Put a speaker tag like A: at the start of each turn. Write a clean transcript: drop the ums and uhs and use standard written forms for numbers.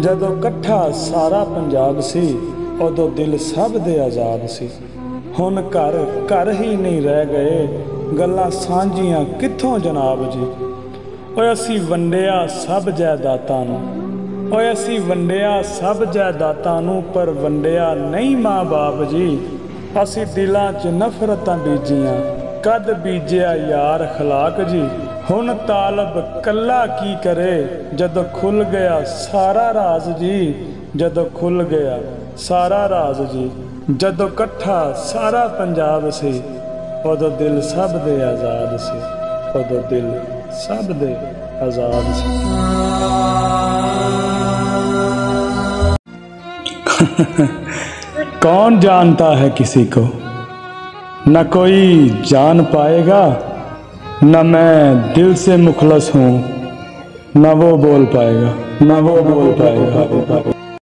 A: ਜਦੋਂ ਇਕੱਠਾ ਸਾਰਾ ਪੰਜਾਬ ਸੀ ਉਦੋਂ ਦਿਲ ਸਭ ਦੇ ਆਜ਼ਾਦ ਸੀ। ਹੁਣ ਘਰ ਘਰ ਹੀ ਨਹੀਂ ਰਹਿ ਗਏ, ਗੱਲਾਂ ਸਾਂਝੀਆਂ ਕਿੱਥੋਂ ਜਨਾਬ ਜੀ। ਓਏ ਅਸੀਂ ਵੰਡਿਆ ਸਭ ਜਾਇਦਾਦਾਂ ਨੂੰ, ਓਏ ਅਸੀਂ ਵੰਡਿਆ ਸਭ ਜਾਇਦਾਦਾਂ ਨੂੰ, ਪਰ ਵੰਡਿਆ ਨਹੀਂ ਮਾਂ ਬਾਪ ਜੀ। ਅਸੀਂ ਦਿਲਾਂ 'ਚ ਨਫ਼ਰਤਾਂ ਬੀਜੀਆਂ, ਕਦ ਬੀਜਿਆ ਯਾਰ ਅਖਲਾਕ ਜੀ। ਹੁਣ ਤਾਲਬ ਕੱਲਾ ਕੀ ਕਰੇ, ਜਦੋਂ ਖੁੱਲ ਗਿਆ ਸਾਰਾ ਰਾਜ਼ ਜੀ। ਜਦੋਂ ਖੁੱਲ ਗਿਆ ਸਾਰਾ ਰਾਜ਼ ਜੀ। ਜਦੋਂ ਇਕੱਠਾ ਸਾਰਾ ਪੰਜਾਬ ਸੀ ਉਦੋਂ ਦਿਲ ਸਭ ਦੇ ਆਜ਼ਾਦ ਸੀ, ਉਦੋਂ ਦਿਲ सब दे आजाद से। कौन जानता है किसी को, न कोई जान पाएगा, न मैं दिल से मुखलस हूँ, न वो बोल पाएगा, न वो बोल पाएगा।